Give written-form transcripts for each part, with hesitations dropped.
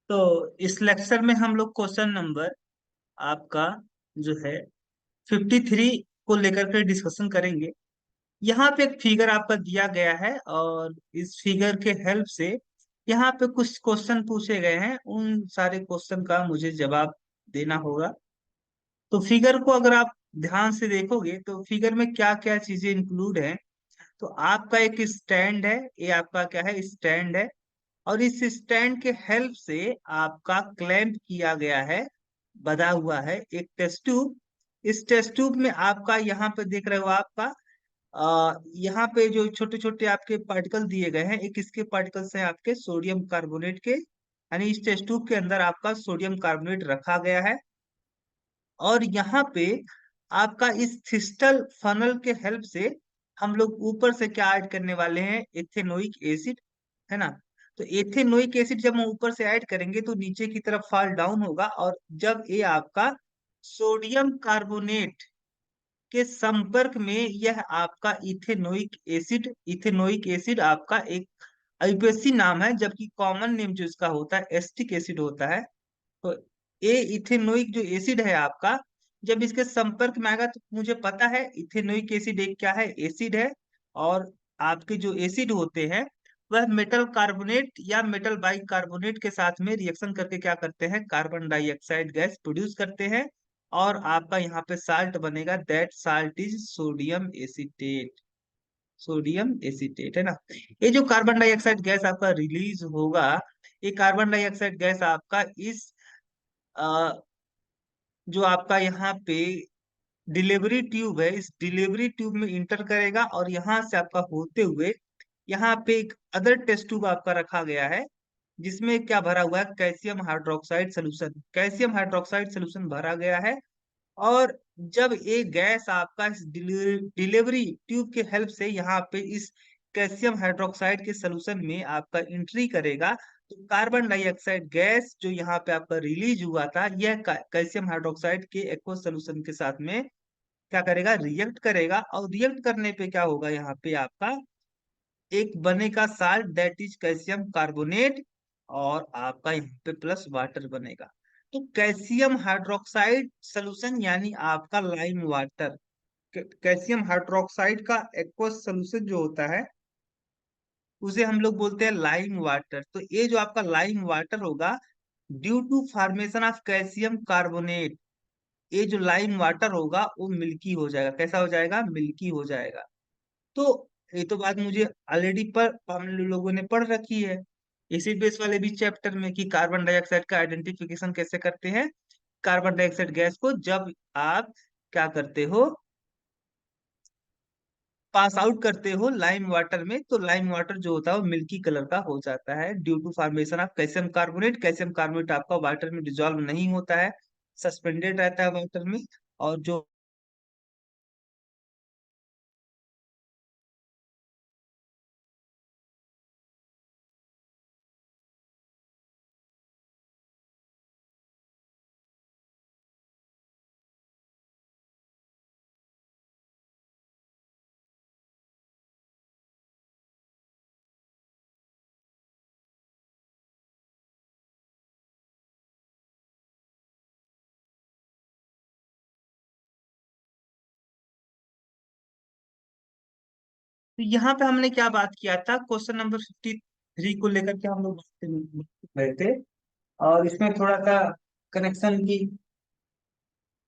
तो इस लेक्चर में हम लोग क्वेश्चन नंबर आपका जो है 53 को लेकर के डिस्कशन करेंगे। यहाँ पे एक फिगर आपका दिया गया है और इस फिगर के हेल्प से यहाँ पे कुछ क्वेश्चन पूछे गए हैं। उन सारे क्वेश्चन का मुझे जवाब देना होगा। तो फिगर को अगर आप ध्यान से देखोगे तो फिगर में क्या क्या चीजें इंक्लूड है। तो आपका एक स्टैंड है, ये आपका क्या है, स्टैंड है। और इस स्टैंड के हेल्प से आपका क्लैंप किया गया है, बंधा हुआ है एक टेस्ट ट्यूब। इस टेस्ट ट्यूब में आपका यहाँ पे देख रहे हो आपका यहाँ पे जो छोटे छोटे आपके पार्टिकल दिए गए हैं, एक इसके पार्टिकल्स हैं आपके सोडियम कार्बोनेट के, यानी इस टेस्ट ट्यूब के अंदर आपका सोडियम कार्बोनेट रखा गया है। और यहाँ पे आपका इस थिस्टल फनल के हेल्प से हम लोग ऊपर से क्या ऐड करने वाले हैं, एथेनोइक एसिड, है ना। तो एथेनोइक एसिड जब हम ऊपर से ऐड करेंगे तो नीचे की तरफ फॉल डाउन होगा, और जब ये आपका सोडियम कार्बोनेट के संपर्क में यह आपका इथेनोइक एसिड आपका एक आईयूपीएसी नाम है, जबकि कॉमन नेम जो इसका होता है एस्टिक एसिड होता है। तो ये इथेनोइक जो एसिड है आपका, जब इसके संपर्क में आएगा तो मुझे पता है इथेनोइक एसिड एक क्या है, एसिड है। और आपके जो एसिड होते हैं वह मेटल कार्बोनेट या मेटल बाइकार्बोनेट के साथ में रिएक्शन करके क्या करते हैं, कार्बन डाइऑक्साइड गैस प्रोड्यूस करते हैं। और आपका यहाँ पे साल्ट बनेगा, that salt is sodium acetate. Sodium acetate, है ना। ये जो कार्बन डाइऑक्साइड गैस आपका रिलीज होगा, ये कार्बन डाइऑक्साइड गैस आपका इस अ, जो आपका यहाँ पे डिलीवरी ट्यूब है, इस डिलीवरी ट्यूब में इंटर करेगा, और यहाँ से आपका होते हुए यहाँ पे एक अदर टेस्ट ट्यूब आपका रखा गया है, जिसमें क्या भरा हुआ है, calcium hydroxide solution. Calcium hydroxide solution भरा गया है। और जब ये गैस आपका इस डिलीवरी ट्यूब के हेल्प से यहाँ पे इस कैल्शियम हाइड्रोक्साइड के सोल्यूशन में आपका एंट्री करेगा, तो कार्बन डाइऑक्साइड गैस जो यहाँ पे आपका रिलीज हुआ था, यह कैल्शियम हाइड्रोक्साइड के एक्वस सोल्यूशन के साथ में क्या करेगा, रिएक्ट करेगा। और रिएक्ट करने पे क्या होगा, यहाँ पे आपका एक बनेगा salt, that is calcium carbonate. और आपका यहाँ पे प्लस वाटर बनेगा। तो कैल्शियम हाइड्रोक्साइड सॉल्यूशन यानी आपका लाइम वाटर, कैल्शियम हाइड्रोक्साइड का एक्वस सॉल्यूशन जो होता है उसे हम लोग बोलते हैं लाइम वाटर। तो ये जो आपका लाइम वाटर होगा, due to formation of calcium carbonate, ये जो लाइम वाटर होगा वो मिल्की हो जाएगा। कैसा हो जाएगा, मिल्की हो जाएगा। तो ये तो बात मुझे ऑलरेडी पर हम लोगों ने पढ़ रखी है एसिड बेस वाले भी चैप्टर में, कि कार्बन डाइऑक्साइड का आइडेंटिफिकेशन कैसे करते हैं। कार्बन डाइऑक्साइड गैस को जब आप क्या करते हो, पास आउट करते हो लाइम वाटर में, तो लाइम वाटर जो होता है वो मिल्की कलर का हो जाता है, due to formation of calcium carbonate. Calcium carbonate आपका वाटर में डिजोल्व नहीं होता है, सस्पेंडेड रहता है वाटर में। और जो तो यहाँ पे हमने क्या बात किया था, क्वेश्चन नंबर 53 को लेकर के हम लोग बात कर रहे थे। और इसमें थोड़ा सा कनेक्शन की,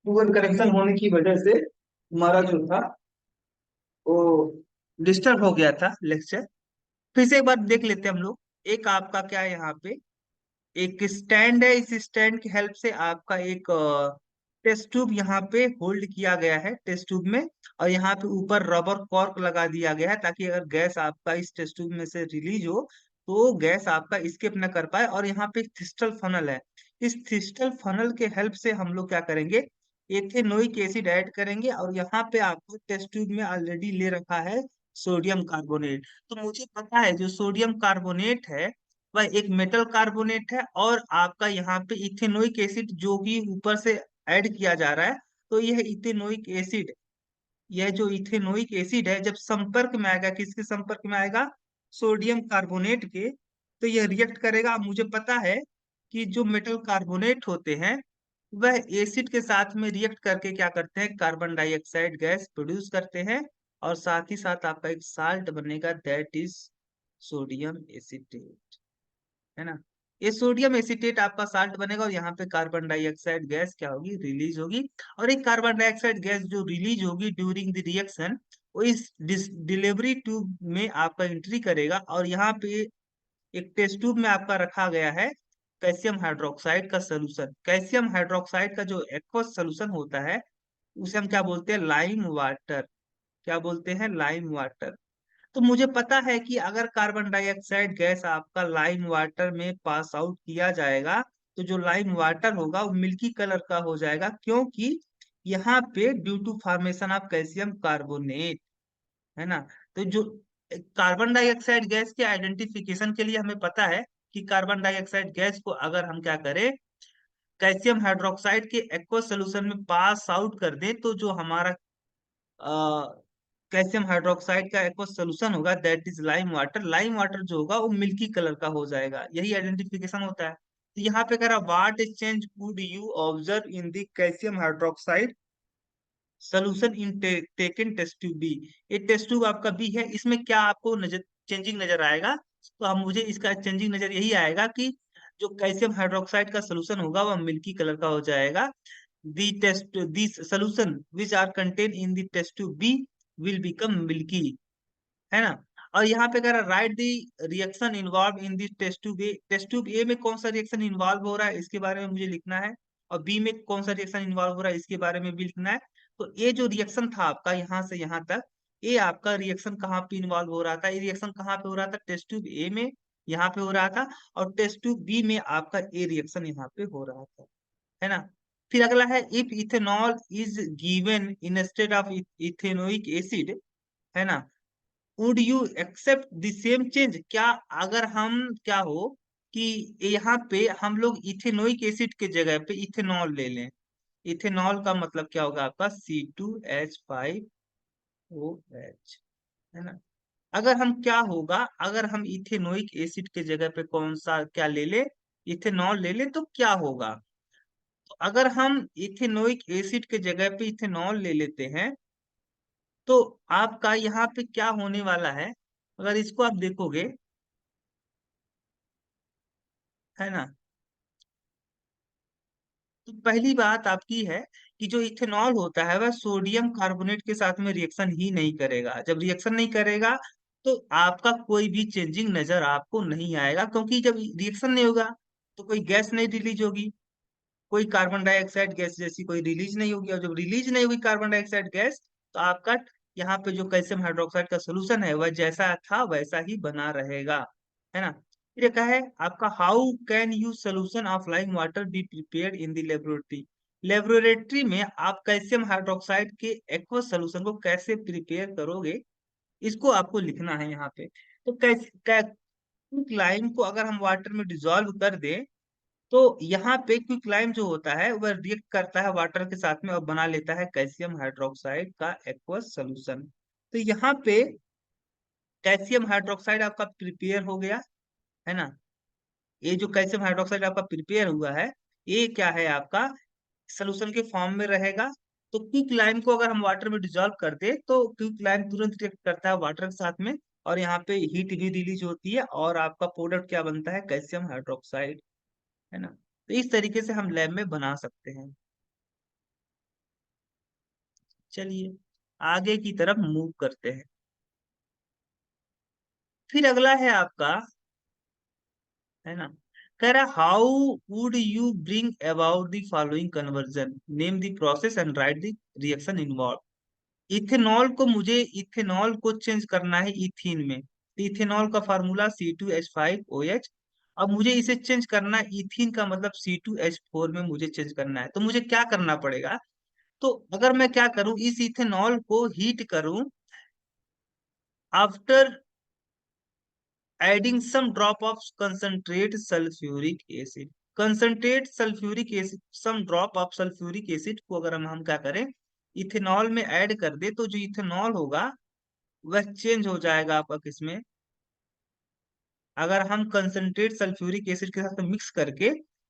गूगल कनेक्शन होने की वजह से हमारा जो था वो डिस्टर्ब हो गया था लेक्चर। फिर से एक बार देख लेते हैं हम लोग। एक आपका क्या है, यहाँ पे एक स्टैंड है, इस स्टैंड की हेल्प से आपका एक टेस्ट ट्यूब यहाँ पे होल्ड किया गया है टेस्ट ट्यूब में। और यहाँ पे ऊपर रबर कॉर्क लगा दिया गया है, ताकि अगर गैस आपका इस टेस्ट ट्यूब में से रिलीज हो तो गैस आपका स्केप न कर पाए। और यहाँ पे एक थिस्टल फनल है, इस थिस्टल फनल के हेल्प से हम लोग क्या करेंगे, एथेनोइक एसिड ऐड करेंगे। और यहाँ पे आपको टेस्ट ट्यूब में ऑलरेडी ले रखा है सोडियम कार्बोनेट। तो मुझे पता है जो सोडियम कार्बोनेट है वह एक मेटल कार्बोनेट है, और आपका यहाँ पे इथेनोइक एसिड जो कि ऊपर से ऐड किया जा रहा है। तो यह इथेनोइक एसिड, यह जो इथेनोइक एसिड है जब संपर्क में आएगा, किसके संपर्क में आएगा, सोडियम कार्बोनेट के, तो यह रिएक्ट करेगा। मुझे पता है कि जो मेटल कार्बोनेट होते हैं वह एसिड के साथ में रिएक्ट करके क्या करते हैं, कार्बन डाइऑक्साइड गैस प्रोड्यूस करते हैं, और साथ ही साथ आपका एक साल्ट बनेगा, दैट इज सोडियम एसिटेट, है ना। ये सोडियम एसिटेट आपका साल्ट बनेगा, और यहाँ पे कार्बन डाइऑक्साइड गैस क्या होगी, रिलीज होगी। और एक कार्बन डाइऑक्साइड गैस जो रिलीज होगी ड्यूरिंग द रिएक्शन, वो इस डिलीवरी ट्यूब में आपका एंट्री करेगा, और यहाँ पे एक टेस्ट ट्यूब में आपका रखा गया है कैल्शियम हाइड्रोक्साइड का सोल्यूशन। कैल्शियम हाइड्रोक्साइड का जो एक्वस सोल्यूशन होता है उसे हम क्या बोलते हैं, लाइम वाटर। क्या बोलते हैं, लाइम वाटर। तो मुझे पता है कि अगर कार्बन डाइऑक्साइड गैस आपका लाइम वाटर में पास आउट किया जाएगा, तो जो लाइम वाटर होगा वो मिल्की कलर का हो जाएगा, क्योंकि यहाँ पे due to formation of calcium carbonate, है ना। तो जो कार्बन डाइऑक्साइड गैस के आइडेंटिफिकेशन के लिए हमें पता है कि कार्बन डाइऑक्साइड गैस को अगर हम क्या करें, कैल्शियम हाइड्रोक्साइड के एक्वस सोल्यूशन में पास आउट कर दें, तो जो हमारा कैल्शियम हाइड्रोक्साइड का एक्वस सोल्यूशन होगा, that is lime water. Lime water जो होगा वो मिल्की कलर का हो जाएगा, यही आइडेंटिफिकेशन होता है। तो यहाँ पे कह रहा, what change would you observe in the calcium hydroxide solution in taken test tube B. ये टेस्ट ट्यूब आपका बी है, इसमें क्या आपको नजर चेंजिंग नजर आएगा, तो हम मुझे इसका चेंजिंग नजर यही आएगा कि जो कैल्शियम हाइड्रोक्साइड का सोल्यूशन होगा वह मिल्की कलर का हो जाएगा। This solution which are contain in the test tube B will become milky, है ना। और यहाँ पे कह रहा, write the reaction involve in this test tube A. Test tube A में कौन सा रिएक्शन इन्वॉल्व हो रहा है इसके बारे में मुझे लिखना है, और बी में कौन सा रिएक्शन इन्वॉल्व हो रहा है इसके बारे में भी लिखना है। तो ये जो रिएक्शन था आपका यहाँ से यहाँ तक, ये आपका रिएक्शन कहाँ पे इन्वॉल्व हो रहा था, ये रिएक्शन कहाँ पे हो रहा था, टेस्ट ट्यूब ए में यहाँ पे हो रहा था, और टेस्ट ट्यूब बी में आपका ए रिएक्शन यहाँ पे हो रहा था, है ना। फिर अगला है, if ethanol is given instead of ethanoic acid, है ना, would you expect the same change. क्या अगर हम क्या हो कि यहाँ पे हम लोग इथेनोइक एसिड के जगह पे इथेनॉल ले लें। इथेनॉल का मतलब क्या होगा आपका, C2H5OH, है ना। अगर हम क्या होगा, अगर हम इथेनोइक एसिड के जगह पे कौन सा क्या ले ले, इथेनॉल ले ले, तो क्या होगा। तो अगर हम इथेनोइक एसिड के जगह पे इथेनॉल ले लेते हैं, तो आपका यहाँ पे क्या होने वाला है, अगर इसको आप देखोगे, है ना। तो पहली बात आपकी है कि जो इथेनॉल होता है वह सोडियम कार्बोनेट के साथ में रिएक्शन ही नहीं करेगा। जब रिएक्शन नहीं करेगा तो आपका कोई भी चेंजिंग नजर आपको नहीं आएगा, क्योंकि जब रिएक्शन नहीं होगा तो कोई गैस नहीं रिलीज होगी, कोई कार्बन डाइऑक्साइड गैस जैसी कोई रिलीज नहीं होगी, और जब रिलीज नहीं होगी कार्बन डाइऑक्साइड गैस, तो आपका यहाँ पे जो कैल्शियम हाइड्रोक्साइड का सोल्यूशन है वह जैसा था वैसा ही बना रहेगा, है ना। फिर ये कहा है आपका, how can you solution of lime water be prepared in the laboratory. Laboratory में आप कैल्शियम हाइड्रोक्साइड के एक्वस सोल्यूशन को कैसे प्रिपेयर करोगे, इसको आपको लिखना है यहाँ पे। तो कैसे लाइम को अगर हम वाटर में डिजोल्व कर दें, तो यहाँ पे क्विक लाइम जो होता है वह रिएक्ट करता है वाटर के साथ में और बना लेता है कैल्शियम हाइड्रोक्साइड का एक्वस सोल्यूशन। तो यहाँ पे कैल्शियम हाइड्रोक्साइड आपका प्रिपेयर हो गया, है ना। ये जो कैल्शियम हाइड्रोक्साइड आपका प्रिपेयर हुआ है, ये क्या है आपका सोल्यूशन के फॉर्म में रहेगा। तो क्विक लाइम को अगर हम वाटर में डिजोल्व कर दे, तो क्विक लाइम तुरंत रिएक्ट करता है वाटर के साथ में, और यहाँ पे हीट भी रिलीज होती है, और आपका प्रोडक्ट क्या बनता है, कैल्शियम हाइड्रोक्साइड, है ना। तो इस तरीके से हम लैब में बना सकते हैं। चलिए आगे की तरफ मूव करते हैं। फिर अगला है आपका, है ना, कह रहा, how would you bring about the following conversion, name the process and write the reaction involve. Ethanol को मुझे इथेनॉल को चेंज करना है इथीन में, तो इथेनॉल का फार्मूला C2H5OH। अब मुझे इसे चेंज करना है, इथीन का मतलब C2H4 में मुझे चेंज करना है, तो मुझे क्या करना पड़ेगा। तो अगर मैं क्या करूं, इस इथेनॉल को हीट करूं after adding some drop of concentrate sulphuric acid. Concentrate sulphuric acid, some drop of sulphuric acid को अगर हम क्या करें, इथेनॉल में ऐड कर दे, तो जो इथेनॉल होगा वह चेंज हो जाएगा आपका किसमें, अगर हम कंसंट्रेट सल्फ्यूरिक एसिड के साथ मिक्स करके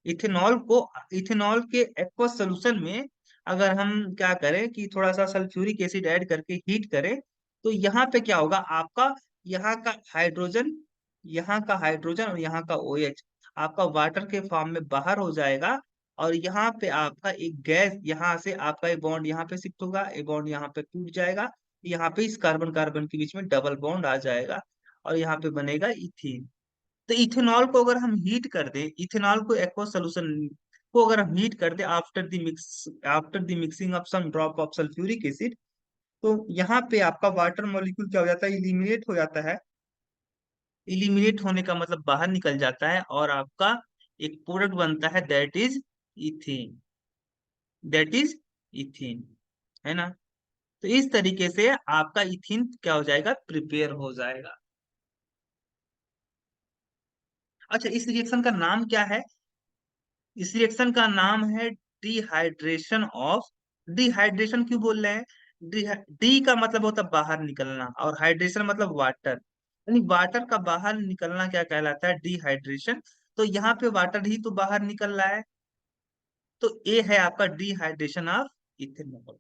इथेनॉल को, इथेनॉल के एक्वस सोल्यूशन में अगर हम क्या करें कि थोड़ा सा सल्फ्यूरिक एसिड ऐड करके हीट करें, तो यहाँ पे क्या होगा आपका, यहाँ का हाइड्रोजन, यहाँ का हाइड्रोजन और यहाँ का OH आपका वाटर के फॉर्म में बाहर हो जाएगा। और यहाँ पे आपका एक गैस, यहाँ से आपका एक बॉन्ड यहाँ पे शिफ्ट होगा, एक बॉन्ड यहाँ पे टूट जाएगा, यहाँ पे इस कार्बन कार्बन के बीच में डबल बॉन्ड आ जाएगा और यहाँ पे बनेगा इथीन। तो इथेनॉल को अगर हम हीट कर दें, इथेनॉल को एक्वस सोल्यूशन को अगर हम हीट कर दें after the mixing of some drop of sulphuric acid, तो यहाँ पे आपका वाटर मॉलिक्यूल क्या हो जाता है, इलिमिनेट हो जाता है। इलिमिनेट होने का मतलब बाहर निकल जाता है और आपका एक प्रोडक्ट बनता है, that is ethane, that is ethane, है ना। तो इस तरीके से आपका इथेन क्या हो जाएगा, प्रिपेयर हो जाएगा। अच्छा, इस रिएक्शन का नाम क्या है? इस रिएक्शन का नाम है डिहाइड्रेशन ऑफ, डिहाइड्रेशन क्यों बोल रहे हैं? डी का मतलब होता है बाहर निकलना, और हाइड्रेशन मतलब वाटर, यानी वाटर का बाहर निकलना क्या कहलाता है, डिहाइड्रेशन। तो यहाँ पे वाटर ही तो बाहर निकल रहा है, तो ए है आपका डिहाइड्रेशन ऑफ इथेनॉल,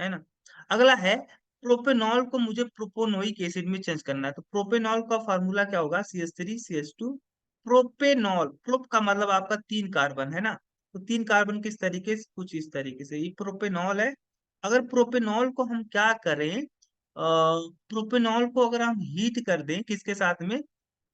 है ना। अगला है प्रोपेनॉल को मुझे प्रोपोनोइक एसिड में चेंज करना है, तो प्रोपेनॉल का फॉर्मूला क्या होगा, CH3CH2। प्रोपेनॉल, प्रोप का मतलब आपका तीन कार्बन, है ना। तो तीन कार्बन किस तरीके से, कुछ इस तरीके से, ये प्रोपेनॉल है। अगर प्रोपेनॉल को हम क्या करें, प्रोपेनॉल को अगर हम हीट कर दें किसके साथ में,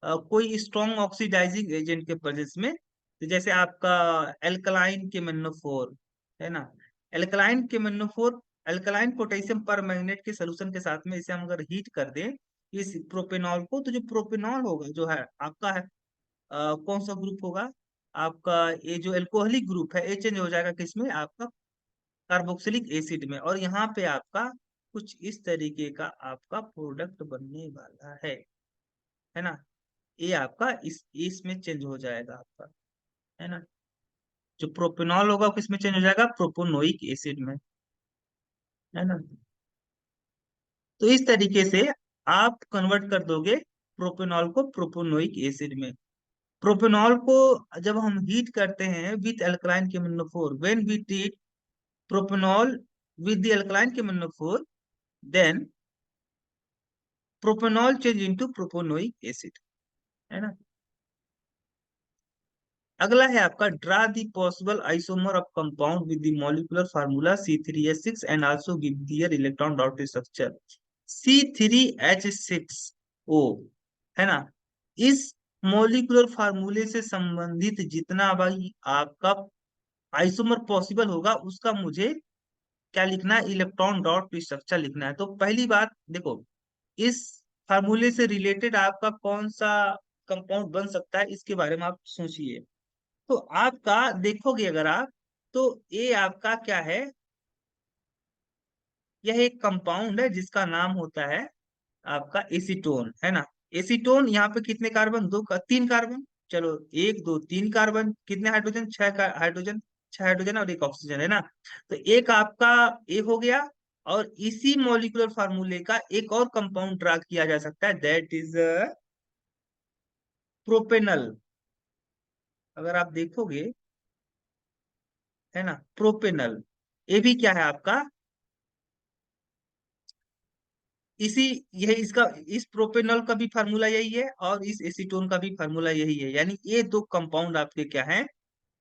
कोई स्ट्रॉन्ग ऑक्सीडाइजिंग एजेंट के प्रेजेंस में, तो जैसे आपका एल्कलाइन के MnO4, है ना। एल्कलाइन के MnO4, अल्कलाइन पोटेशियम पर मैग्नेट के सोल्यूशन के साथ में इसे हम अगर हीट कर दें इस प्रोपेनॉल को, तो जो प्रोपेनॉल होगा जो है आपका है, कौन सा ग्रुप होगा आपका, ये जो एल्कोहलिक ग्रुप है, ये चेंज हो जाएगा किसमें, आपका कार्बोक्सिलिक एसिड में, और यहाँ पे आपका कुछ इस तरीके का आपका प्रोडक्ट बनने वाला है ना। ये आपका इस इसमें चेंज हो जाएगा आपका, है ना। जो प्रोपेनॉल होगा वो किसमें चेंज हो जाएगा, प्रोपोनोइक एसिड में, है ना। तो इस तरीके से आप कन्वर्ट कर दोगे प्रोपेनॉल को प्रोपोनोइक एसिड में। प्रोपेनॉल को जब हम हीट करते हैं with alkaline KMnO4, when we heat propanol with the alkaline KMnO4, then propanol change into propanoic acid, है ना। अगला है आपका draw the possible isomer of compound with the molecular formula C3H6 and also give their electron dot structure C3H6O, है ना। इस molecular फार्मूले से संबंधित जितना भाई आपका आइसोमर पॉसिबल होगा उसका मुझे क्या लिखना है, इलेक्ट्रॉन डॉट स्ट्रक्चर लिखना है। तो पहली बात देखो, इस फार्मूले से रिलेटेड आपका कौन सा कंपाउंड बन सकता है इसके बारे में आप सोचिए। तो आपका देखोगे अगर आप, तो ये आपका क्या है, यह एक कंपाउंड है जिसका नाम होता है आपका एसीटोन, है ना। एसीटोन, यहाँ पे कितने कार्बन, तीन कार्बन, चलो एक दो तीन कार्बन, कितने हाइड्रोजन, हाइड्रोजन, छह हाइड्रोजन और एक ऑक्सीजन, है ना। तो एक आपका ए हो गया, और इसी मॉलिक्यूलर फार्मूले का एक और कंपाउंड ड्रा किया जा सकता है, दैट इज प्रोपेनल। अगर आप देखोगे, है ना, प्रोपेनल, ये भी क्या है आपका, इसी, यह इसका, इस प्रोपेनॉल का भी फार्मूला यही है और इस एसीटोन का भी फार्मूला यही है, यानी ये दो कंपाउंड आपके क्या हैं,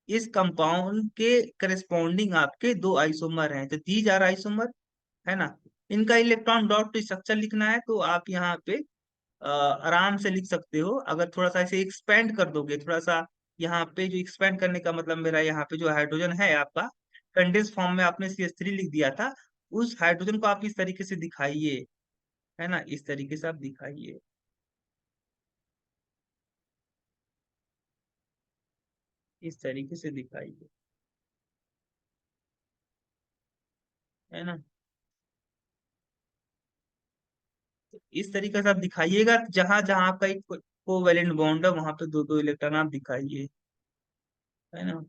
इस कंपाउंड के करस्पॉन्डिंग आपके दो आइसोमर हैं, तो दीज आर आइसोमर, है ना। इनका इलेक्ट्रॉन डॉट स्ट्रक्चर लिखना है, तो आप यहाँ पे आराम से लिख सकते हो, अगर थोड़ा सा इसे एक्सपेंड कर दोगे थोड़ा सा, यहाँ पे जो एक्सपेंड करने का मतलब मेरा, यहाँ पे जो हाइड्रोजन है आपका कंडेंस फॉर्म में आपने CH3 लिख दिया था, उस हाइड्रोजन को आप इस तरीके से दिखाइए, है ना, इस तरीके से आप दिखाइए, इस तरीके से दिखाइए, है ना। तो इस तरीके से आप दिखाइएगा, जहां जहां आपका एक कोवेलेंट बॉन्ड है वहां पे दो दो इलेक्ट्रॉन आप दिखाइए, है ना।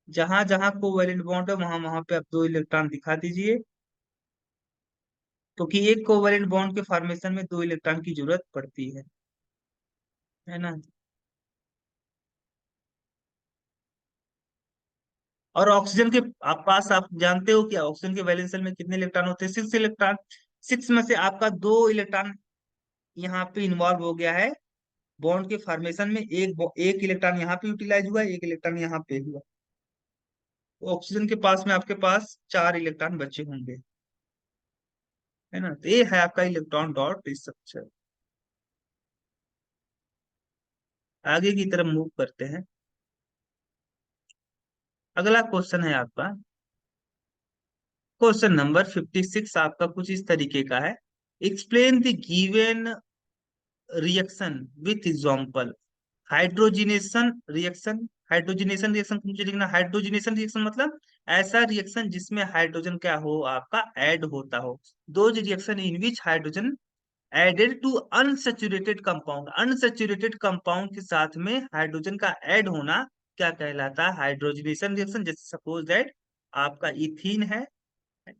जहां जहां कोवेलेंट बॉन्ड है वहां वहां पे आप दो इलेक्ट्रॉन दिखा दीजिए, क्योंकि एक कोवेलेंट बॉन्ड के फॉर्मेशन में दो इलेक्ट्रॉन की जरूरत पड़ती है ना। और ऑक्सीजन के आप पास, आप जानते हो कि ऑक्सीजन के वैलेंस शेल में कितने इलेक्ट्रॉन होते हैं? 6 इलेक्ट्रॉन। 6 में से आपका 2 इलेक्ट्रॉन यहाँ पे इन्वॉल्व हो गया है बॉन्ड के फॉर्मेशन में। एक इलेक्ट्रॉन यहाँ पे यूटिलाइज हुआ, एक इलेक्ट्रॉन यहाँ पे हुआ। तो ऑक्सीजन के पास में आपके पास 4 इलेक्ट्रॉन बचे होंगे, है ना। तो ये है आपका इलेक्ट्रॉन डॉट स्ट्रक्चर। आगे की तरफ मूव करते हैं। अगला क्वेश्चन है आपका क्वेश्चन नंबर 56, आपका कुछ इस तरीके का है। Explain the given reaction with example. Hydrogenation reaction. Hydrogenation reaction मुझे लिखना। हाइड्रोजिनेशन रिएक्शन मतलब ऐसा रिएक्शन जिसमें हाइड्रोजन क्या हो, आपका ऐड होता हो। दो reaction in which hydrogen added to unsaturated compound. Unsaturated compound के साथ में हाइड्रोजन का ऐड होना क्या कहलाता है? Hydrogenation reaction. जैसे सपोज दैट आपका इथीन है,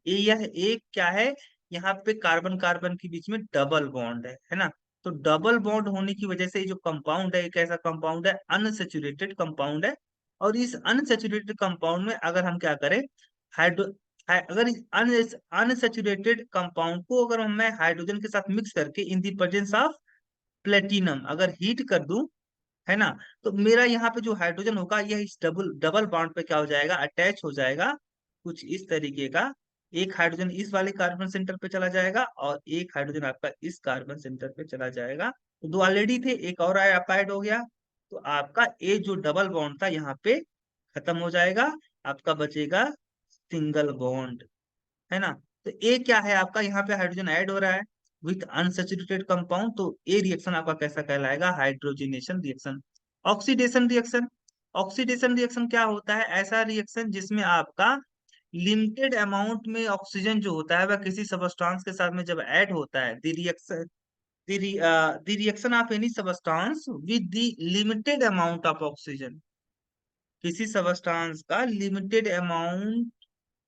यह एक क्या है, यहाँ पे कार्बन कार्बन के बीच में डबल बॉन्ड है ना। तो डबल बॉन्ड होने की वजह से ये जो कंपाउंड है, एक ऐसा कंपाउंड है, अनसेचुरेटेड कंपाउंड है। और इस अनसेचुरेटेड कंपाउंड में अगर हम क्या करें, हाइड्रो अगर इस अनसेचुरेटेड कंपाउंड को अगर मैं हाइड्रोजन के साथ मिक्स करके इन दी प्रेजेंस ऑफ प्लेटिनम अगर हीट कर दूं, है ना, तो मेरा यहाँ पे जो हाइड्रोजन होगा यह इस डबल डबल बॉन्ड पे क्या हो जाएगा, अटैच हो जाएगा। कुछ इस तरीके का। एक हाइड्रोजन इस वाले कार्बन सेंटर पे चला जाएगा और एक हाइड्रोजन आपका इस कार्बन सेंटर पे चला जाएगा। तो दो ऑलरेडी थे, एक और अपाइड हो गया। तो आपका ये जो डबल बॉन्ड था यहाँ पे खत्म हो जाएगा। आपका बचेगा सिंगल बॉन्ड, है ना। तो ए क्या है आपका, यहाँ पे हाइड्रोजन ऐड हो रहा है विथ अनसेचुरेटेड कंपाउंड। तो ए रिएक्शन आपका कैसा कहलाएगा? Hydrogenation reaction. Oxidation reaction. Oxidation reaction क्या होता है? ऐसा रिएक्शन जिसमें आपका लिमिटेड अमाउंट में ऑक्सीजन जो होता है वह किसी सबस्टांस के साथ में जब ऐड होता है, the reaction of any substance with the limited amount of oxygen. किसी सबस्टांस का लिमिटेड अमाउंट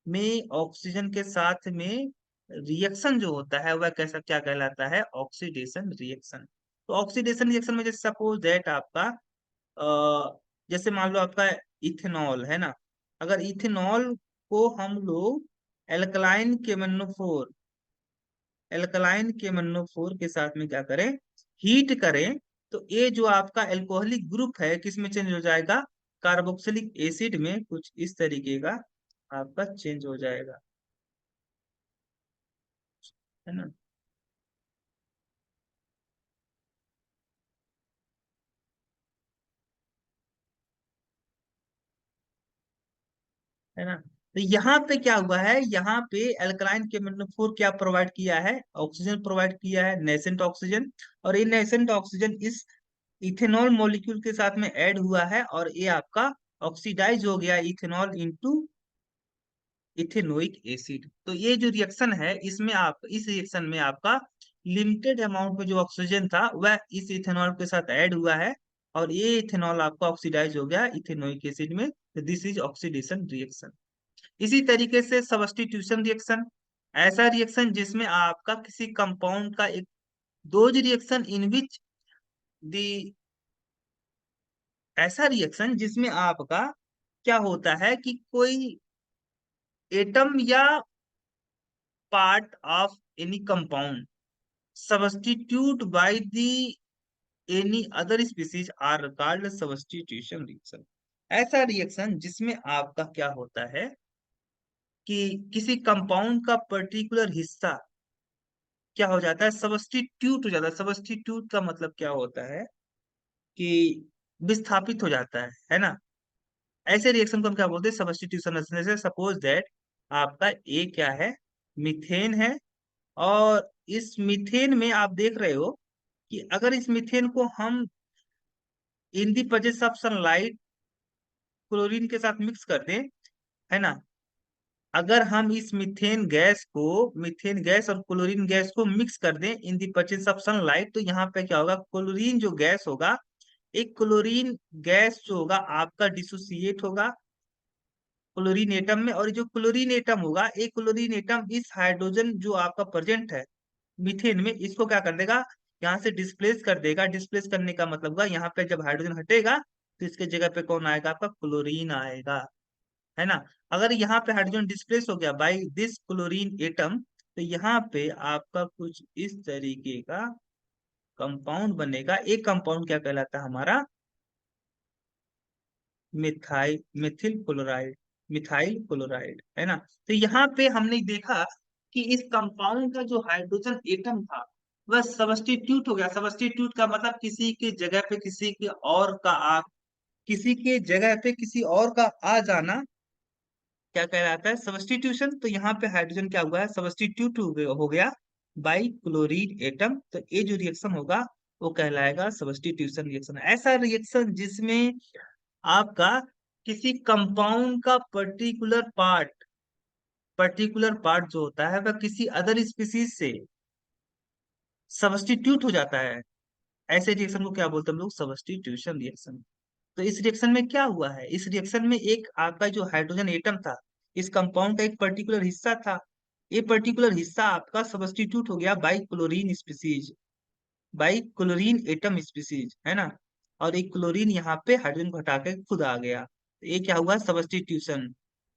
में ऑक्सीजन के साथ में रिएक्शन जो होता है वह कैसा क्या कहलाता है? Oxidation reaction. तो ऑक्सीडेशन रिएक्शन में जैसे सपोज दैट आपका जैसे मान लो आपका इथेनॉल है ना। अगर इथेनॉल को हम लोग एल्कलाइन केमन्नोफोर एल्कलाइन केमन्नोफोर के साथ में क्या करें, हीट करें, तो ये जो आपका एल्कोहलिक ग्रुप है किस में चेंज हो जाएगा? कार्बोक्सिलिक एसिड में। कुछ इस तरीके का आपका चेंज हो जाएगा, है ना। है ना। तो यहाँ पे क्या हुआ है, यहाँ पे अल्कलाइन केमिनोफोर क्या प्रोवाइड किया है? ऑक्सीजन प्रोवाइड किया है, नेसेंट ऑक्सीजन। और ये नेसेंट ऑक्सीजन इस इथेनॉल मॉलिक्यूल के साथ में ऐड हुआ है और ये आपका ऑक्सीडाइज हो गया इथेनॉल इनटू इथेनोइक एसिड। तो ये जो रिएक्शन है इसमें आप इस रिएक्शन में आपका लिमिटेड अमाउंट में जो ऑक्सीजन था वह इस इथेनॉल के साथ ऐड हुआ है और ये इथेनॉल आपका ऑक्सीडाइज हो गया इथेनोइक एसिड में। This is oxidation reaction. इसी तरीके से सब्स्टिट्यूशन रिएक्शन। ऐसा रिएक्शन जिसमें आपका किसी कंपाउंड का एक दो रिएक्शन इन विच दी ऐसा रिएक्शन जिसमें आपका क्या होता है कि कोई एटम या part of any compound substitute by the any other species are called substitution reaction. ऐसा रिएक्शन जिसमें आपका क्या होता है कि किसी कंपाउंड का पर्टिकुलर हिस्सा क्या हो जाता है, सब्स्टिट्यूट हो जाता है। सब्स्टिट्यूट का मतलब क्या होता है कि विस्थापित हो जाता है ना। ऐसे रिएक्शन को हम क्या बोलते हैं? सब्स्टिट्यूशन। जैसे सपोज दैट आपका ए क्या है, मीथेन है। और इस मीथेन में आप देख रहे हो कि अगर इस मीथेन को हम in the presence of sunlight chlorine के साथ मिक्स कर दें, है ना, अगर हम इस मीथेन गैस और क्लोरीन गैस को मिक्स कर दें इन दी प्रेजेंस ऑफ सनलाइट, तो यहाँ पे क्या होगा, क्लोरीन जो गैस होगा, एक क्लोरीन गैस जो होगा आपका डिसोसिएट होगा क्लोरीन एटम में। और जो क्लोरीन एटम होगा, एक क्लोरीन एटम इस हाइड्रोजन जो आपका प्रेजेंट है मीथेन में, इसको क्या कर देगा, यहाँ से डिस्प्लेस कर देगा। डिस्प्लेस करने का मतलब होगा यहाँ पे जब हाइड्रोजन हटेगा तो इसके जगह पे कौन आएगा? आपका क्लोरीन आएगा, है ना। अगर यहाँ पे हाइड्रोजन डिस्प्लेस हो गया बाई दिस क्लोरीन एटम, तो यहाँ पे आपका कुछ इस तरीके का कंपाउंड बनेगा। एक कंपाउंड क्या कहलाता है हमारा, मिथिल क्लोराइड, मिथाइल क्लोराइड, है ना। तो यहाँ पे हमने देखा कि इस कंपाउंड का जो हाइड्रोजन एटम था वह सबस्टिट्यूट हो गया। सबस्टिट्यूट का मतलब किसी के जगह पे किसी के और का आ, किसी के जगह पे किसी और का आ जाना क्या कहलाता है, सबस्टिट्यूशन। तो यहाँ पे हाइड्रोजन क्या हुआ है, सबस्टिट्यूट हो गया बाई क्लोरीन एटम। तो ये जो रिएक्शन होगा वो कहलाएगा सबस्टिट्यूशन रिएक्शन। ऐसा रिएक्शन जिसमें आपका किसी कंपाउंड का पर्टिकुलर पार्ट जो होता है वह किसी अदर स्पीसीज से सबस्टिट्यूट हो जाता है, ऐसे रिएक्शन को क्या बोलते हैं हम लोग, सबस्टिट्यूशन रिएक्शन। तो इस रिएक्शन में क्या हुआ है, इस रिएक्शन में एक आपका जो हाइड्रोजन एटम था, इस कंपाउंड का एक पर्टिकुलर हिस्सा था, ये पर्टिकुलर हिस्सा आपका सबस्टिट्यूट हो गया by chlorine species, by chlorine atom species, है ना। और एक क्लोरीन यहाँ पे हाइड्रोजन को हटा के खुद आ गया, तो ये क्या हुआ, सबस्टिट्यूशन।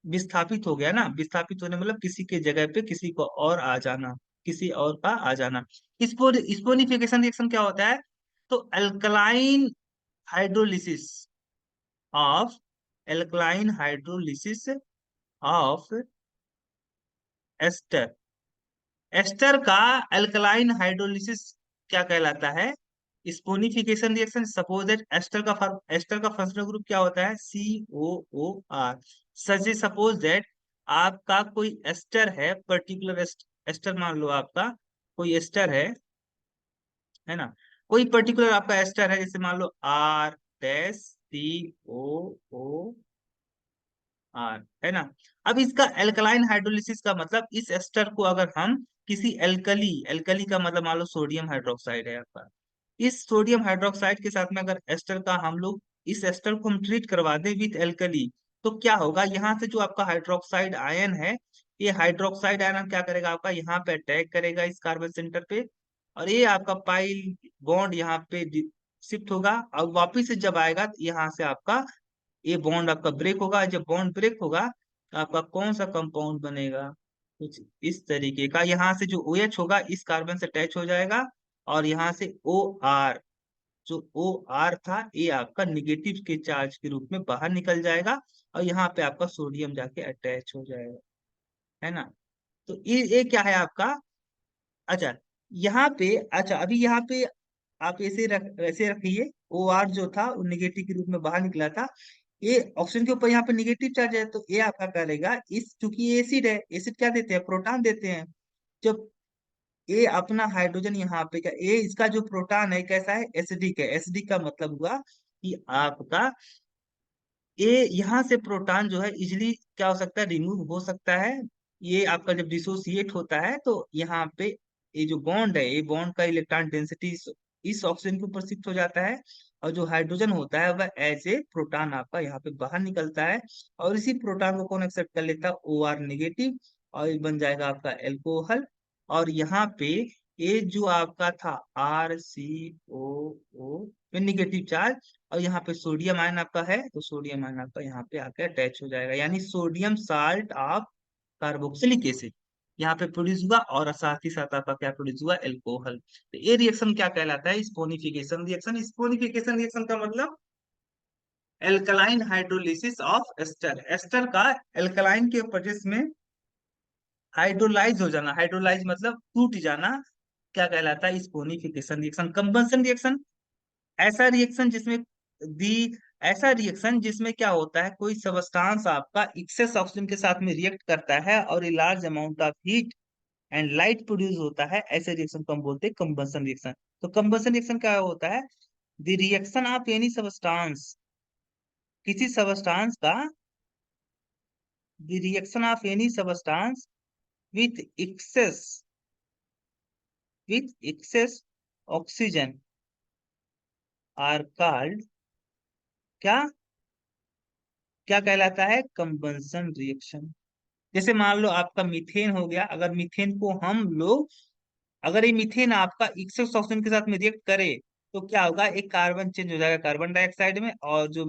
विस्थापित हो गया ना, विस्थापित होने मतलब किसी के जगह पे किसी को और आ जाना, किसी और का आ जाना। स्पोनिफिकेशन रिएक्शन क्या होता है, तो alkaline hydrolysis of alkaline hydrolysis of ester, ester का अल्कलाइन हाइड्रोलिसिस क्या कहलाता है, saponification reaction. Suppose that ester का फंक्शनल ग्रुप क्या होता है, COOR। सच सपोज दैट आपका कोई एस्टर है, पर्टिकुलर एस्टर मान लो आपका कोई एस्टर है ना, कोई पर्टिकुलर आपका एस्टर है, जैसे मान लो R-COOR, है ना। अब इसका एल्कलाइन हाइड्रोलिसिस का मतलब इस एस्टर को अगर हम किसी एल्कली, एल्कली का मतलब मान लो सोडियम हाइड्रोक्साइड है आपका, इस सोडियम हाइड्रोक्साइड के साथ में अगर एस्टर का हम लोग इस एस्टर को हम ट्रीट करवा दें विथ एल्कली, तो क्या होगा, यहाँ से जो आपका हाइड्रोक्साइड आयन है, ये हाइड्रोक्साइड आयन क्या करेगा, आपका यहाँ पे अटैक करेगा इस कार्बन सेंटर पे, और ये आपका पाइल बॉन्ड यहाँ पे शिफ्ट होगा, और वापिस से जब आएगा तो यहाँ से आपका ये बॉन्ड आपका ब्रेक होगा। जब बॉन्ड ब्रेक होगा तो आपका कौन सा कंपाउंड बनेगा, कुछ इस तरीके का। यहाँ से जो OH होगा इस कार्बन से अटैच हो जाएगा, और यहाँ से OR, जो OR था ये आपका निगेटिव के चार्ज के रूप में बाहर निकल जाएगा, और यहाँ पे आपका सोडियम जाके अटैच हो जाएगा, है ना। तो ये क्या है आपका, अच्छा यहाँ पे, अच्छा अभी यहाँ पे आप ऐसे रखिए, OR जो था वो निगेटिव के रूप में बाहर निकला था, ये ऑक्सीजन के ऊपर यहाँ पे निगेटिव चार्ज है, तो ये आपका करेगा, इस चूंकि ये एसिड है, एसिड क्या देते हैं, प्रोटॉन देते हैं। जब ये अपना हाइड्रोजन यहाँ पे क्या, ये इसका जो प्रोटॉन है कैसा है, एसिडिक है। एसिडिक का मतलब हुआ कि आपका ये यहाँ से प्रोटॉन जो है इजिली क्या हो सकता है, रिमूव हो सकता है। ये आपका जब डिसोसिएट होता है तो यहाँ पे ये जो बॉन्ड है, ये बॉन्ड का इलेक्ट्रॉन डेंसिटी इस ऑक्सीजन के ऊपर शिफ्ट हो जाता है, और जो हाइड्रोजन होता है वह एज ए प्रोटॉन आपका यहाँ पे बाहर निकलता है, और इसी प्रोटॉन को कौन एक्सेप्ट कर लेता है, OR नेगेटिव, और ये बन जाएगा आपका एल्कोहल। और यहाँ पे ये जो आपका था RCOO में निगेटिव चार्ज, और यहाँ पे सोडियम आयन आपका है, तो सोडियम आयन आपका यहाँ पे आकर अटैच हो जाएगा, यानी sodium salt of carboxylic acid यहाँ पे प्रोड्यूस हुआ, और साथ ही साथ आपका क्या प्रोड्यूस हुआ, एल्कोहल। तो ये रिएक्शन क्या कहलाता है, स्पोनिफिकेशन रिएक्शन। स्पोनिफिकेशन रिएक्शन का मतलब alkaline hydrolysis of ester, ester का एल्कलाइन के प्रोसेस में हाइड्रोलाइज हो जाना, हाइड्रोलाइज मतलब टूट जाना, क्या कहलाता है, स्पोनिफिकेशन रिएक्शन। कंबंशन रिएक्शन, ऐसा रिएक्शन जिसमें दी ऐसा रिएक्शन जिसमें क्या होता है, कोई सबस्टांस आपका एक्सेस ऑक्सीजन के साथ में रिएक्ट करता है और large amount of heat and light produce होता है, ऐसे रिएक्शन को हम बोलते हैं कंबंशन रिएक्शन। तो कंबंशन रिएक्शन क्या होता है, the reaction of any substance, किसी सबस्टांस का, the reaction of any substance with excess oxygen are called, क्या क्या कहलाता है, कंबंशन रिएक्शन। जैसे मान लो आपका मीथेन हो गया, अगर मीथेन को हम लोग, अगर ये मीथेन आपका एक्सेस ऑक्सीजन के साथ में रिएक्ट करे तो क्या होगा, एक कार्बन चेंज हो जाएगा कार्बन डाइऑक्साइड में, और जो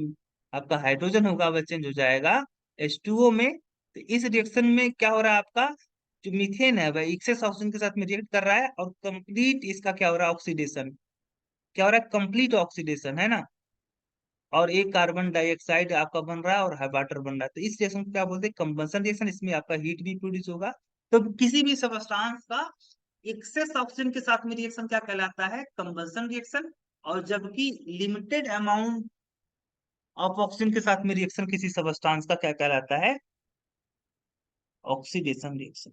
आपका हाइड्रोजन होगा वह चेंज हो जाएगा H2O में। तो इस रिएक्शन में क्या हो रहा है आपका, जो मीथेन है वह एक्सेस ऑक्सीजन के साथ में रिएक्ट कर रहा है, और कंप्लीट इसका क्या हो रहा है, ऑक्सीडेशन। क्या हो रहा है, कंप्लीट ऑक्सीडेशन, है ना। और एक कार्बन डाइऑक्साइड आपका बन रहा है और वाटर बन रहा है। तो इस रिएक्शन को क्या बोलते हैं, कंबंशन रिएक्शन। इसमें आपका हीट भी प्रोड्यूस होगा। तो किसी भी सबस्टांस का एक्सेस ऑक्सीजन के साथ में रिएक्शन क्या कहलाता है, कंबंशन रिएक्शन। और जबकि लिमिटेड अमाउंट ऑफ ऑक्सीजन के साथ में रिएक्शन किसी सबस्टांस का क्या कहलाता है, ऑक्सीडेशन रिएक्शन।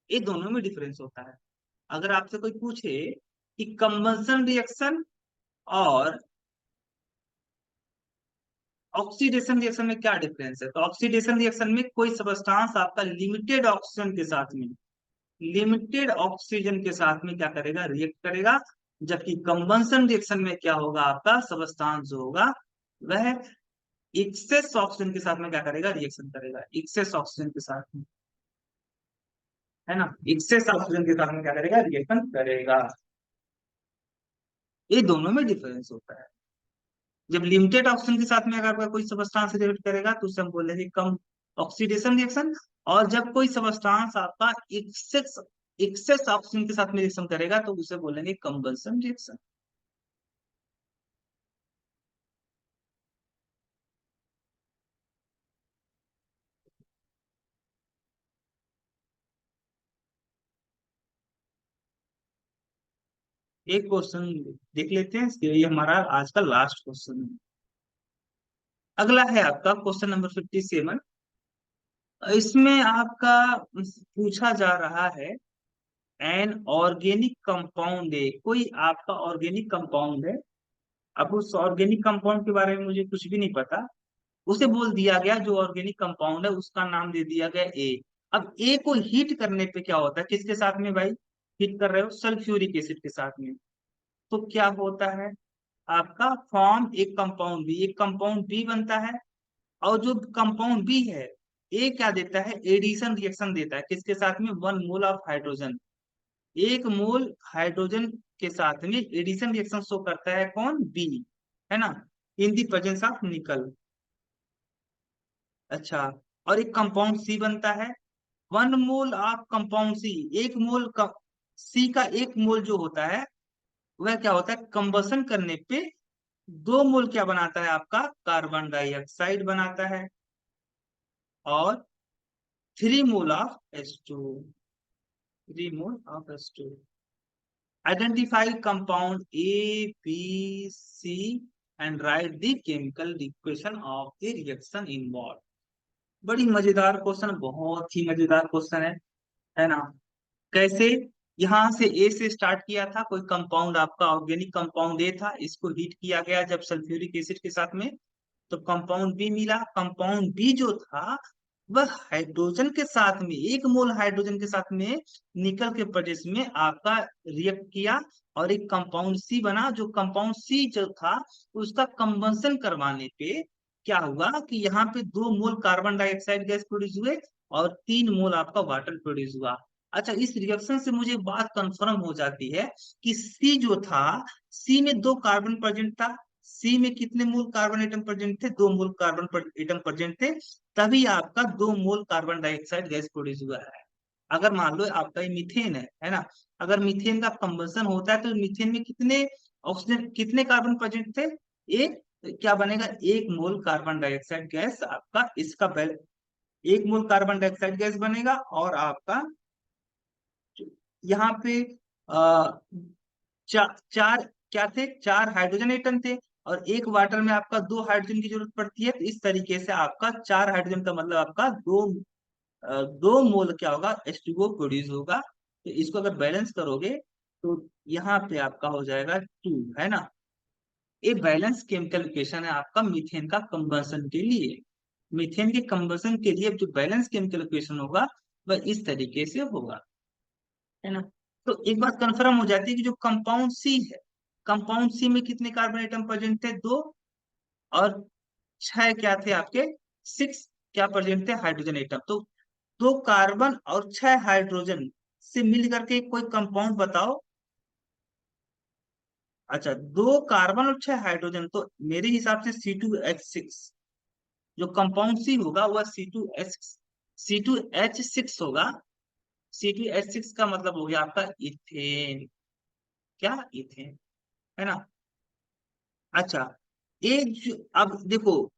ये दोनों में डिफरेंस होता है। अगर आपसे कोई पूछे कि कंबंशन रिएक्शन और ऑक्सीडेशन रिएक्शन में क्या डिफरेंस है, तो ऑक्सीडेशन रिएक्शन में कोई सबस्टांस आपका लिमिटेड ऑक्सीजन के साथ में क्या करेगा, रिएक्ट करेगा। जबकि कंबंशन रिएक्शन में क्या होगा, आपका सबस्टांस जो होगा वह एक्सेस ऑक्सीजन के साथ में क्या करेगा, रिएक्शन करेगा, एक्सेस ऑक्सीजन के साथ में, है ना। एक्सेस ऑक्सीजन के साथ में क्या करेगा, रिएक्शन करेगा। ये दोनों में डिफरेंस होता है। जब लिमिटेड ऑक्सीजन के साथ में अगर आपका कोई सबस्टांस रिएक्ट करेगा तो उसे हम बोलेंगे कम ऑक्सीडेशन रिएक्शन। और जब कोई सबस्टांस आपका एक्सेस एक्सेस ऑक्सीजन के साथ में रिएक्शन करेगा तो उसे बोलेंगे कंबंशन रिएक्शन। एक क्वेश्चन देख लेते हैं, ये हमारा आज का लास्ट क्वेश्चन है। अगला है आपका क्वेश्चन नंबर 57। इसमें आपका पूछा जा रहा है, एन ऑर्गेनिक कंपाउंड है, कोई आपका ऑर्गेनिक कंपाउंड है। अब उस ऑर्गेनिक कंपाउंड के बारे में मुझे कुछ भी नहीं पता। उसे बोल दिया गया जो ऑर्गेनिक कंपाउंड है उसका नाम दे दिया गया ए। अब ए को हीट करने पे क्या होता है, किसके साथ में भाई हीट कर रहे हो, सल्फ्यूरिक एसिड के साथ में। तो क्या होता है, आपका फॉर्म एक कंपाउंड बी बनता है। और जो कंपाउंड बी है, ए क्या देता है, एडिशन रिएक्शन देता है, किसके साथ में, 1 mole of hydrogen. 1 mole hydrogen के साथ में एडिशन रिएक्शन शो करता है कौन, बी, है ना, इन दी प्रेजेंस ऑफ निकल। अच्छा, और एक कंपाउंड सी बनता है। 1 मोल ऑफ कंपाउंड सी, एक मोल का सी का 1 मोल जो होता है वह क्या होता है, कंबसन करने पे 2 मोल क्या बनाता है, आपका कार्बन डाइऑक्साइड बनाता है। और 3 mole of H2, 3 mole of H2। Identify compound A B C and write the chemical equation of the reaction involve. बड़ी मजेदार क्वेश्चन, बहुत ही मजेदार क्वेश्चन है ना। कैसे, यहाँ से ए से स्टार्ट किया था, कोई कंपाउंड आपका ऑर्गेनिक कंपाउंड ए था, इसको हीट किया गया जब सल्फ्यूरिक एसिड के साथ में, तो कंपाउंड बी मिला। कंपाउंड बी जो था वह हाइड्रोजन के साथ में, 1 मोल हाइड्रोजन के साथ में निकल के प्रेजेंस में आपका रिएक्ट किया, और एक कंपाउंड सी बना। जो कंपाउंड सी जो था उसका कंबंशन करवाने पे क्या हुआ कि यहाँ पे 2 mole carbon dioxide gas produce हुए और 3 मोल आपका वाटर प्रोड्यूस हुआ। अच्छा, इस रिएक्शन से मुझे बात कंफर्म हो जाती है कि सी जो था, सी में 2 कार्बन प्रेजेंट था। सी में कितने मोल कार्बन एटम प्रेजेंट थे, 2 मोल कार्बन एटम प्रेजेंट थे। तभी आपका 2 mole carbon dioxide gas produce हुआ है। अगर मान लो आपका ये मीथेन है ना, अगर मीथेन का कंबंशन होता है तो मीथेन में कितने ऑक्सीजन, कितने कार्बन प्रेजेंट थे, एक। तो क्या बनेगा, 1 मोल कार्बन डाइऑक्साइड गैस आपका, इसका 1 मोल कार्बन डाइऑक्साइड गैस बनेगा। और आपका यहाँ पे आ, चार क्या थे, 4 हाइड्रोजन एटम थे। और एक वाटर में आपका 2 हाइड्रोजन की जरूरत पड़ती है, तो इस तरीके से आपका 4 हाइड्रोजन का मतलब आपका 2 मोल क्या होगा, H2O प्रोड्यूस होगा। तो इसको अगर बैलेंस करोगे तो यहाँ पे आपका हो जाएगा 2, है ना। ये बैलेंस केमिकल इक्वेशन है आपका मीथेन का कंबंशन के लिए। मीथेन के कंबंशन के लिए जो बैलेंस केमिकल इक्वेशन होगा वह इस तरीके से होगा, है ना। तो एक बात कंफर्म हो जाती है कि जो कंपाउंड सी है, कंपाउंड सी में कितने कार्बन एटम प्रेजेंट थे, 2। और 6 क्या थे आपके, 6 क्या प्रेजेंट थे, हाइड्रोजन एटम। तो 2 कार्बन और 6 हाइड्रोजन से मिल करके कोई कंपाउंड बताओ। अच्छा, 2 कार्बन और 6 हाइड्रोजन, तो मेरे हिसाब से C2H6, जो कंपाउंड सी होगा वह C2H6 होगा। C2H6 का मतलब हो गया आपका इथेन। क्या? इथेन, है ना। अच्छा, अब देखो,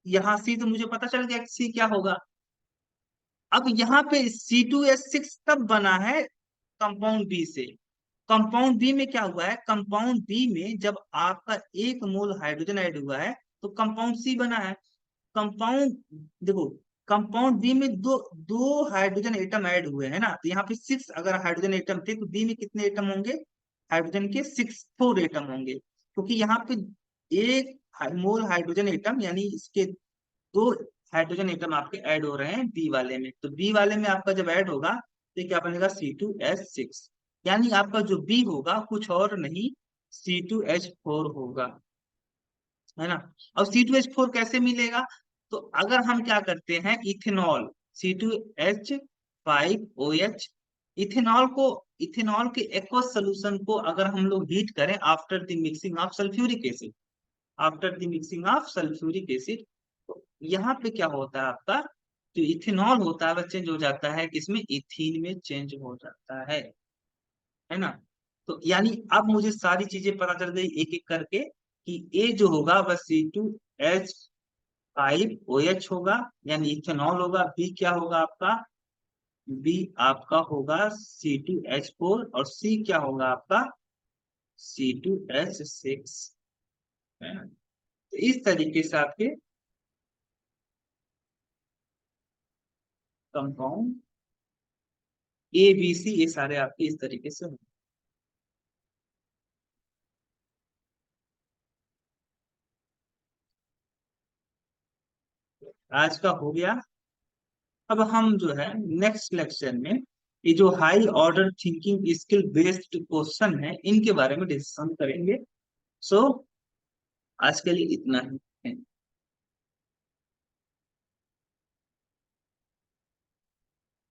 यहाँ सी तो मुझे पता चल गया कि सी क्या होगा। अब यहाँ पे C2H6 तब बना है कंपाउंड बी से। कंपाउंड बी में क्या हुआ है, कंपाउंड बी में जब आपका 1 मोल हाइड्रोजन ऐड हुआ है तो कंपाउंड सी बना है। कंपाउंड, देखो, कंपाउंड बी में दो दो हाइड्रोजन एटम ऐड हुए हैं ना, तो यहाँ पे 6 अगर हाइड्रोजन एटम थे तो बी में कितने एटम होंगे, हाइड्रोजन के 4 एटम होंगे, क्योंकि यहाँ पे 1 मोल हाइड्रोजन एटम यानी इसके 2 हाइड्रोजन एटम आपके ऐड हो रहे हैं बी वाले में। तो बी वाले में आपका जब ऐड होगा तो क्या बनेगा, C2H6, यानी आपका जो बी होगा कुछ और नहीं, C2H4 होगा, है ना। अब C2H4 कैसे मिलेगा, तो अगर हम क्या करते हैं, इथेनॉल, C2H5OH, इथेनॉल को, इथेनॉल के एक्वस सोल्यूशन को अगर हम लोग हीट करें after the mixing of sulphuric acid, after the mixing of sulphuric acid, तो यहाँ पे क्या होता है आपका, जो इथेनॉल होता है वह चेंज हो जाता है किसमें, इथीन में चेंज हो जाता है ना। तो यानी अब मुझे सारी चीजें पता चल गई एक एक करके, कि ए जो होगा वह C2H5OH होगा, यानी इथेनॉल होगा। बी क्या होगा आपका, बी आपका होगा C2H4, और सी क्या होगा आपका, C2H6, है ना। तो इस तरीके से आपके कंपाउंड ABC ये सारे आपके इस तरीके से होंगे। आज का हो गया। अब हम जो है नेक्स्ट लेक्चर में ये जो high order thinking skill based question है इनके बारे में डिस्कशन करेंगे। सो आज के लिए इतना ही है।